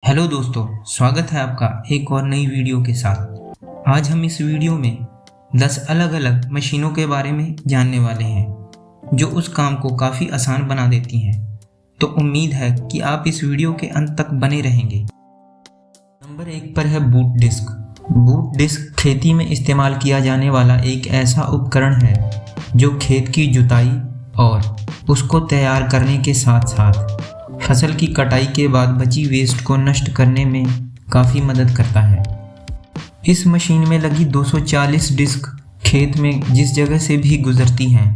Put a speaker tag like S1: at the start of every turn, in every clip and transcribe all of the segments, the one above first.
S1: Hello दोस्तों, स्वागत है आपका एक और नई वीडियो के साथ। आज हम इस वीडियो में 10 अलग अलग मशीनों के बारे में जानने वाले हैं जो उस काम को काफ़ी आसान बना देती हैं। तो उम्मीद है कि आप इस वीडियो के अंत तक बने रहेंगे। नंबर 1 पर है बूट डिस्क। बूट डिस्क खेती में इस्तेमाल किया जाने वाला एक ऐसा उपकरण है जो खेत की जुताई और उसको तैयार करने के साथ साथ फसल की कटाई के बाद बची वेस्ट को नष्ट करने में काफ़ी मदद करता है। इस मशीन में लगी 240 डिस्क खेत में जिस जगह से भी गुजरती हैं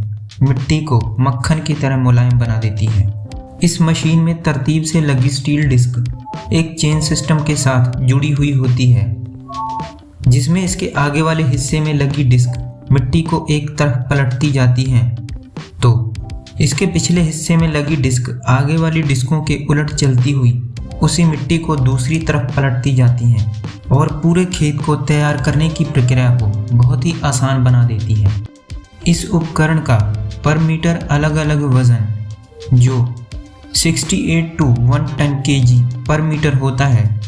S1: मिट्टी को मक्खन की तरह मुलायम बना देती है। इस मशीन में तरतीब से लगी स्टील डिस्क एक चेन सिस्टम के साथ जुड़ी हुई होती है, जिसमें इसके आगे वाले हिस्से में लगी डिस्क मिट्टी को एक तरफ पलटती जाती हैं, तो इसके पिछले हिस्से में लगी डिस्क आगे वाली डिस्कों के उलट चलती हुई उसी मिट्टी को दूसरी तरफ पलटती जाती हैं और पूरे खेत को तैयार करने की प्रक्रिया को बहुत ही आसान बना देती है। इस उपकरण का पर मीटर अलग अलग वजन जो 68 to 110 kg पर मीटर होता है,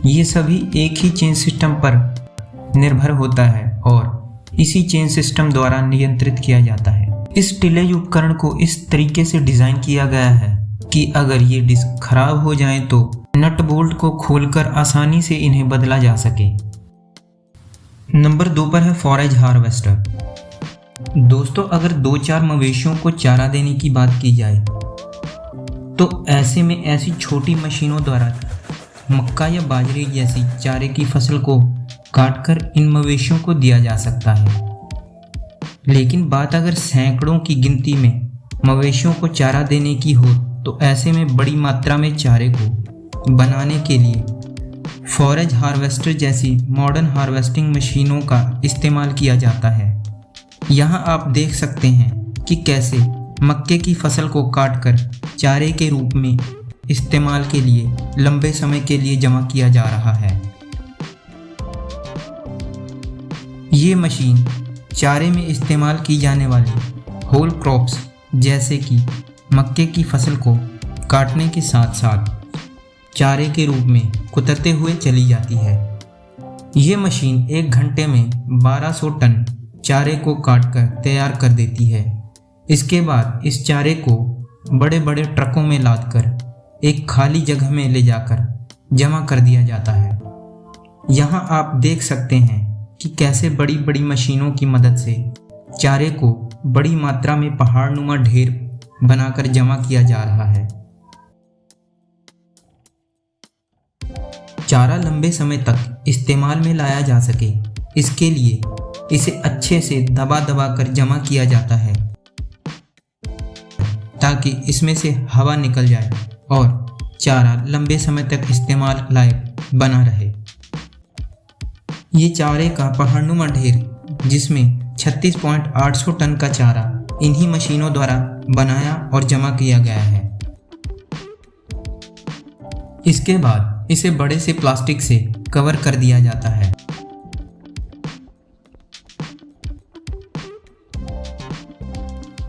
S1: ये सभी एक ही चेन सिस्टम पर निर्भर होता है और इसी चेन सिस्टम द्वारा नियंत्रित किया जाता है। इस टिलेज उपकरण को इस तरीके से डिज़ाइन किया गया है कि अगर ये डिस्क खराब हो जाएं तो नट बोल्ट को खोलकर आसानी से इन्हें बदला जा सके। नंबर 2 पर है फॉरेज हार्वेस्टर। दोस्तों, अगर 2-4 मवेशियों को चारा देने की बात की जाए तो ऐसे में ऐसी छोटी मशीनों द्वारा मक्का या बाजरे जैसी चारे की फसल को काटकर इन मवेशियों को दिया जा सकता है। लेकिन बात अगर सैकड़ों की गिनती में मवेशियों को चारा देने की हो तो ऐसे में बड़ी मात्रा में चारे को बनाने के लिए फॉरेज हार्वेस्टर जैसी मॉडर्न हार्वेस्टिंग मशीनों का इस्तेमाल किया जाता है। यहाँ आप देख सकते हैं कि कैसे मक्के की फसल को काटकर चारे के रूप में इस्तेमाल के लिए लंबे समय के लिए जमा किया जा रहा है। ये मशीन चारे में इस्तेमाल की जाने वाली होल क्रॉप्स जैसे कि मक्के की फसल को काटने के साथ साथ चारे के रूप में कुतरते हुए चली जाती है। ये मशीन 1 घंटे में 1200 टन चारे को काटकर तैयार कर देती है। इसके बाद इस चारे को बड़े बड़े ट्रकों में लादकर एक खाली जगह में ले जाकर जमा कर दिया जाता है। यहाँ आप देख सकते हैं कि कैसे बड़ी बड़ी मशीनों की मदद से चारे को बड़ी मात्रा में पहाड़नुमा ढेर बनाकर जमा किया जा रहा है। चारा लंबे समय तक इस्तेमाल में लाया जा सके, इसके लिए इसे अच्छे से दबा दबा कर जमा किया जाता है ताकि इसमें से हवा निकल जाए और चारा लंबे समय तक इस्तेमाल लायक बना रहे। ये चारे का पहाड़नुमा ढेर जिसमें 36.800 टन का चारा इन्हीं मशीनों द्वारा बनाया और जमा किया गया है। इसके बाद इसे बड़े से प्लास्टिक से कवर कर दिया जाता है।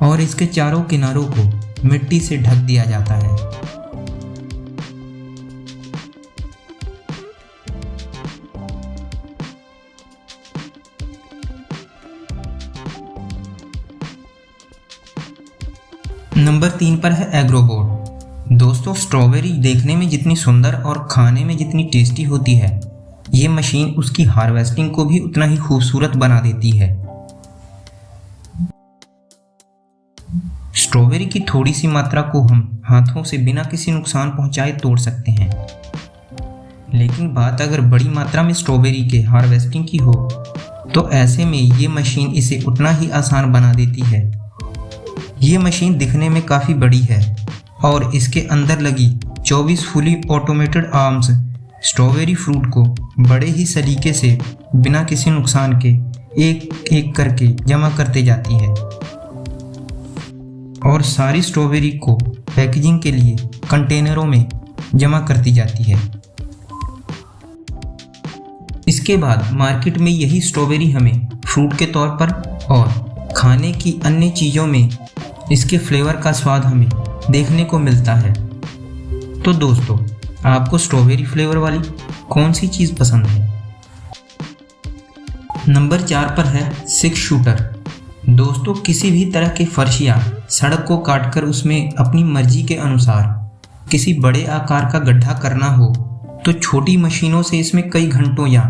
S1: और इसके चारों किनारों को मिट्टी से ढक दिया जाता है। नंबर 3 पर है एग्रोबोट। दोस्तों, स्ट्रॉबेरी देखने में जितनी सुंदर और खाने में जितनी टेस्टी होती है, ये मशीन उसकी हार्वेस्टिंग को भी उतना ही खूबसूरत बना देती है। स्ट्रॉबेरी की थोड़ी सी मात्रा को हम हाथों से बिना किसी नुकसान पहुंचाए तोड़ सकते हैं, लेकिन बात अगर बड़ी मात्रा में स्ट्रॉबेरी के हार्वेस्टिंग की हो तो ऐसे में ये मशीन इसे उतना ही आसान बना देती है। ये मशीन दिखने में काफ़ी बड़ी है और इसके अंदर लगी 24 fully automated arms strawberry fruit को बड़े ही सलीके से बिना किसी नुकसान के एक एक करके जमा करते जाती है और सारी स्ट्रॉबेरी को पैकेजिंग के लिए कंटेनरों में जमा करती जाती है। इसके बाद मार्केट में यही स्ट्रॉबेरी हमें फ्रूट के तौर पर और खाने की अन्य चीज़ों में इसके फ्लेवर का स्वाद हमें देखने को मिलता है। तो दोस्तों, आपको स्ट्रॉबेरी फ्लेवर वाली कौन सी चीज़ पसंद है? नंबर 4 पर है 6 शूटर। दोस्तों, किसी भी तरह के फर्श या सड़क को काटकर उसमें अपनी मर्जी के अनुसार किसी बड़े आकार का गड्ढा करना हो तो छोटी मशीनों से इसमें कई घंटों या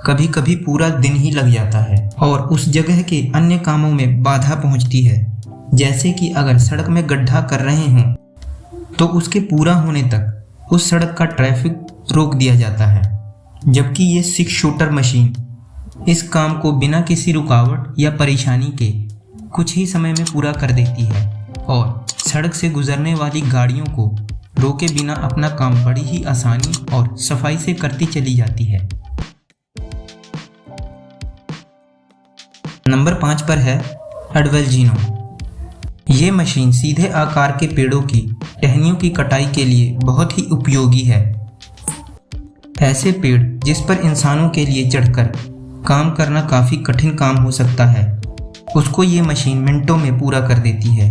S1: कभी कभी पूरा दिन ही लग जाता है और उस जगह के अन्य कामों में बाधा पहुंचती है। जैसे कि अगर सड़क में गड्ढा कर रहे हों तो उसके पूरा होने तक उस सड़क का ट्रैफिक रोक दिया जाता है, जबकि ये 6 शूटर मशीन इस काम को बिना किसी रुकावट या परेशानी के कुछ ही समय में पूरा कर देती है और सड़क से गुजरने वाली गाड़ियों को रोके बिना अपना काम बड़ी ही आसानी और सफाई से करती चली जाती है। नंबर 5 पर है एडवेलजीनो। ये मशीन सीधे आकार के पेड़ों की टहनियों की कटाई के लिए बहुत ही उपयोगी है। ऐसे पेड़ जिस पर इंसानों के लिए चढ़कर काम करना काफ़ी कठिन काम हो सकता है, उसको ये मशीन मिनटों में पूरा कर देती है।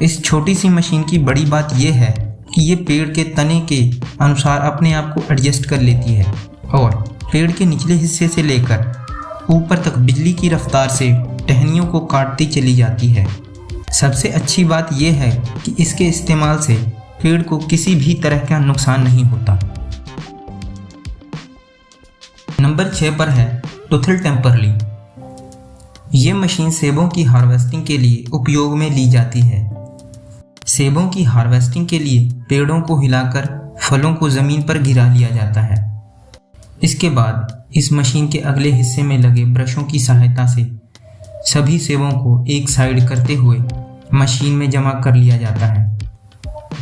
S1: इस छोटी सी मशीन की बड़ी बात यह है कि ये पेड़ के तने के अनुसार अपने आप को एडजस्ट कर लेती है और पेड़ के निचले हिस्से से लेकर ऊपर तक बिजली की रफ्तार से टहनियों को काटती चली जाती है। सबसे अच्छी बात यह है कि इसके इस्तेमाल से पेड़ को किसी भी तरह का नुकसान नहीं होता। नंबर 6 पर है टुथल टेम्परली। ये मशीन सेबों की हार्वेस्टिंग के लिए उपयोग में ली जाती है। सेबों की हार्वेस्टिंग के लिए पेड़ों को हिलाकर फलों को ज़मीन पर गिरा लिया जाता है। इसके बाद इस मशीन के अगले हिस्से में लगे ब्रशों की सहायता से सभी सेबों को एक साइड करते हुए मशीन में जमा कर लिया जाता है।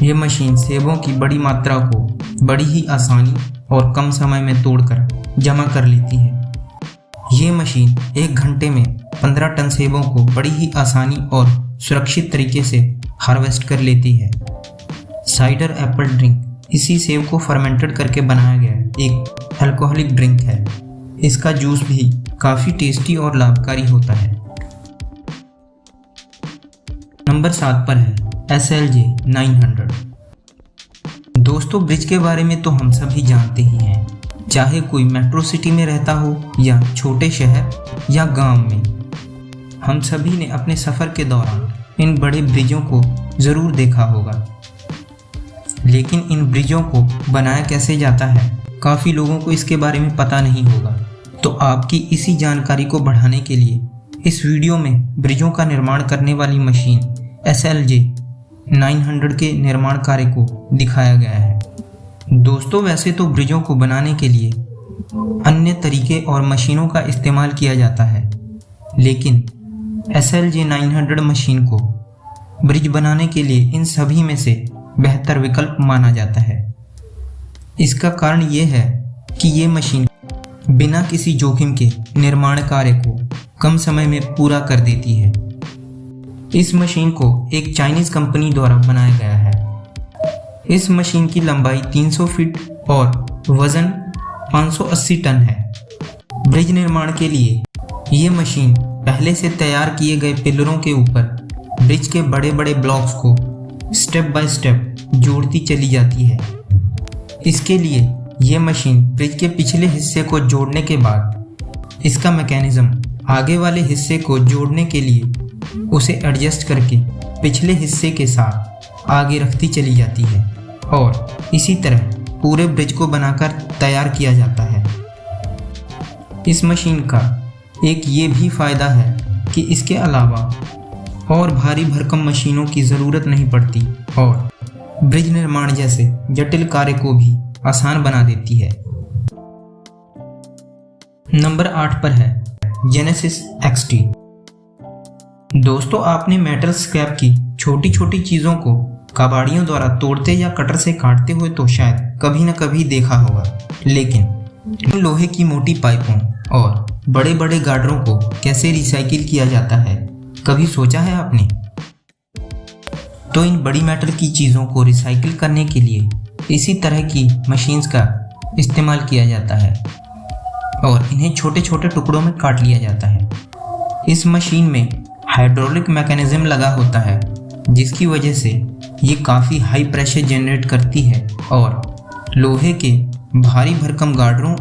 S1: यह मशीन सेबों की बड़ी मात्रा को बड़ी ही आसानी और कम समय में तोड़कर जमा कर लेती है। ये मशीन 1 घंटे में 15 टन सेबों को बड़ी ही आसानी और सुरक्षित तरीके से हार्वेस्ट कर लेती है। साइडर एप्पल ड्रिंक इसी सेब को फर्मेंटेड करके बनाया गया एक अल्कोहलिक ड्रिंक है। इसका जूस भी काफ़ी टेस्टी और लाभकारी होता है। नंबर 7 पर है SLJ 900। दोस्तों, ब्रिज के बारे में तो हम सभी जानते ही हैं, चाहे कोई मेट्रो सिटी में रहता हो या छोटे शहर या गांव में। हम सभी ने अपने सफ़र के दौरान इन बड़े ब्रिजों को ज़रूर देखा होगा, लेकिन इन ब्रिजों को बनाया कैसे जाता है काफ़ी लोगों को इसके बारे में पता नहीं होगा। तो आपकी इसी जानकारी को बढ़ाने के लिए इस वीडियो में ब्रिजों का निर्माण करने वाली मशीन SLJ 900 के निर्माण कार्य को दिखाया गया है। दोस्तों, वैसे तो ब्रिजों को बनाने के लिए अन्य तरीके और मशीनों का इस्तेमाल किया जाता है, लेकिन SLJ 900 मशीन को ब्रिज बनाने के लिए इन सभी में से बेहतर विकल्प माना जाता है। इसका कारण यह है कि ये मशीन बिना किसी जोखिम के निर्माण कार्य को कम समय में पूरा कर देती है। इस मशीन को एक चाइनीज़ कंपनी द्वारा बनाया गया है। इस मशीन की लंबाई 300 फीट और वज़न 580 टन है। ब्रिज निर्माण के लिए ये मशीन पहले से तैयार किए गए पिलरों के ऊपर ब्रिज के बड़े बड़े ब्लॉक्स को स्टेप बाय स्टेप जोड़ती चली जाती है। इसके लिए यह मशीन ब्रिज के पिछले हिस्से को जोड़ने के बाद इसका मैकेनिज्म आगे वाले हिस्से को जोड़ने के लिए उसे एडजस्ट करके पिछले हिस्से के साथ आगे रखती चली जाती है और इसी तरह पूरे ब्रिज को बनाकर तैयार किया जाता है। इस मशीन का एक ये भी फ़ायदा है कि इसके अलावा और भारी भरकम मशीनों की ज़रूरत नहीं पड़ती और ब्रिज निर्माण जैसे जटिल कार्य को भी आसान बना देती है। नंबर 8 पर है जेनेसिस XT। दोस्तों, आपने मेटल स्क्रैप की छोटी छोटी चीज़ों को कबाड़ियों द्वारा तोड़ते या कटर से काटते हुए तो शायद कभी न कभी देखा होगा, लेकिन लोहे की मोटी पाइपों और बड़े बड़े गार्डरों को कैसे रिसाइकिल किया जाता है, कभी सोचा है आपने? तो इन बड़ी मेटल की चीज़ों को रिसाइकिल करने के लिए इसी तरह की मशीन्स का इस्तेमाल किया जाता है और इन्हें छोटे छोटे टुकड़ों में काट लिया जाता है। इस मशीन में हाइड्रोलिक मैकेनिज्म लगा होता है, जिसकी वजह से ये काफ़ी हाई प्रेशर जनरेट करती है और लोहे के भारी भरकम गार्डरों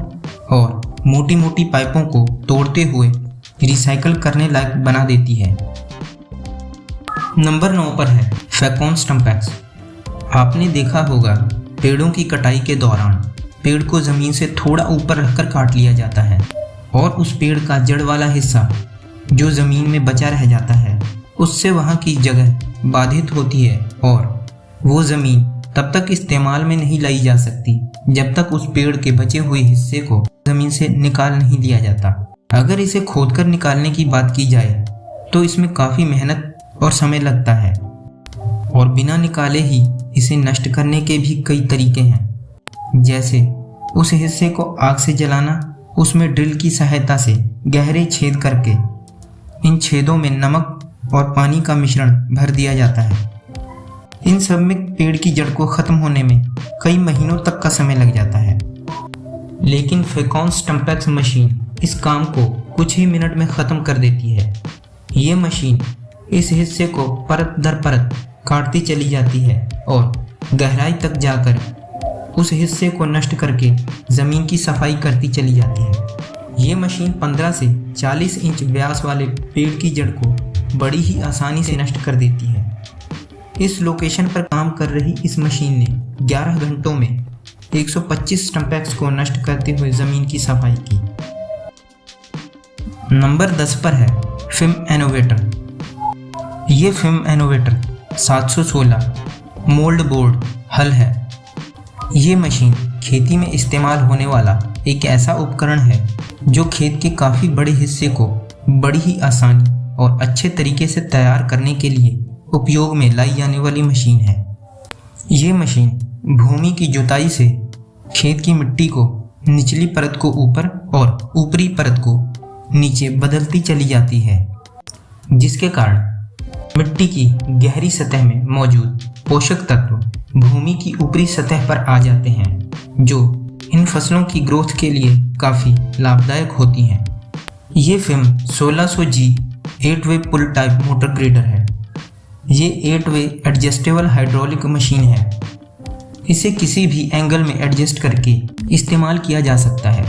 S1: और मोटी मोटी पाइपों को तोड़ते हुए रिसाइकल करने लायक बना देती है। नंबर 9 पर है फैकॉन स्टम्पैक्स। आपने देखा होगा पेड़ों की कटाई के दौरान पेड़ को ज़मीन से थोड़ा ऊपर रखकर काट लिया जाता है और उस पेड़ का जड़ वाला हिस्सा जो ज़मीन में बचा रह जाता है उससे वहाँ की जगह बाधित होती है और वो ज़मीन तब तक इस्तेमाल में नहीं लाई जा सकती जब तक उस पेड़ के बचे हुए हिस्से को ज़मीन से निकाल नहीं लिया जाता। अगर इसे खोदकर निकालने की बात की जाए तो इसमें काफ़ी मेहनत और समय लगता है और बिना निकाले ही इसे नष्ट करने के भी कई तरीके हैं, जैसे उस हिस्से को आग से जलाना, उसमें ड्रिल की सहायता से गहरे छेद करके इन छेदों में नमक और पानी का मिश्रण भर दिया जाता है। इन सब में पेड़ की जड़ को ख़त्म होने में कई महीनों तक का समय लग जाता है, लेकिन फैकॉन स्टम्पैक्स मशीन इस काम को कुछ ही मिनट में ख़त्म कर देती है। ये मशीन इस हिस्से को परत दर परत काटती चली जाती है और गहराई तक जाकर उस हिस्से को नष्ट करके ज़मीन की सफाई करती चली जाती है। ये मशीन 15 से 40 इंच व्यास वाले पेड़ की जड़ को बड़ी ही आसानी से नष्ट कर देती है। इस लोकेशन पर काम कर रही इस मशीन ने 11 घंटों में 125 स्टम्पैक्स को नष्ट करते हुए ज़मीन की सफाई की। नंबर 10 पर है फिम इनोवेटर। ये फिम इनोवेटर 716 मोल्ड बोर्ड हल है। ये मशीन खेती में इस्तेमाल होने वाला एक ऐसा उपकरण है जो खेत के काफ़ी बड़े हिस्से को बड़ी ही आसानी और अच्छे तरीके से तैयार करने के लिए उपयोग में लाई जाने वाली मशीन है। ये मशीन भूमि की जुताई से खेत की मिट्टी को निचली परत को ऊपर और ऊपरी परत को नीचे बदलती चली जाती है, जिसके कारण मिट्टी की गहरी सतह में मौजूद पोषक तत्व भूमि की ऊपरी सतह पर आ जाते हैं, जो इन फसलों की ग्रोथ के लिए काफ़ी लाभदायक होती हैं। ये फिम 1600G 8-वे पुल टाइप मोटर ग्रेडर है। ये 8-वे एडजस्टेबल हाइड्रोलिक मशीन है। इसे किसी भी एंगल में एडजस्ट करके इस्तेमाल किया जा सकता है।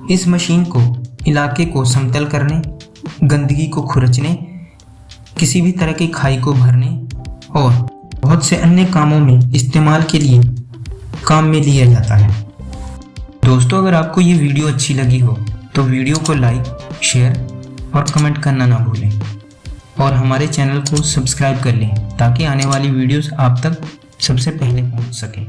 S1: इस मशीन को इलाके को समतल करने, गंदगी को खुरचने, किसी भी तरह की खाई को भरने और बहुत से अन्य कामों में इस्तेमाल के लिए काम में लिया जाता है। दोस्तों, अगर आपको ये वीडियो अच्छी लगी हो तो वीडियो को लाइक, शेयर और कमेंट करना ना भूलें और हमारे चैनल को सब्सक्राइब कर लें ताकि आने वाली वीडियोस आप तक सबसे पहले पहुंच सकें।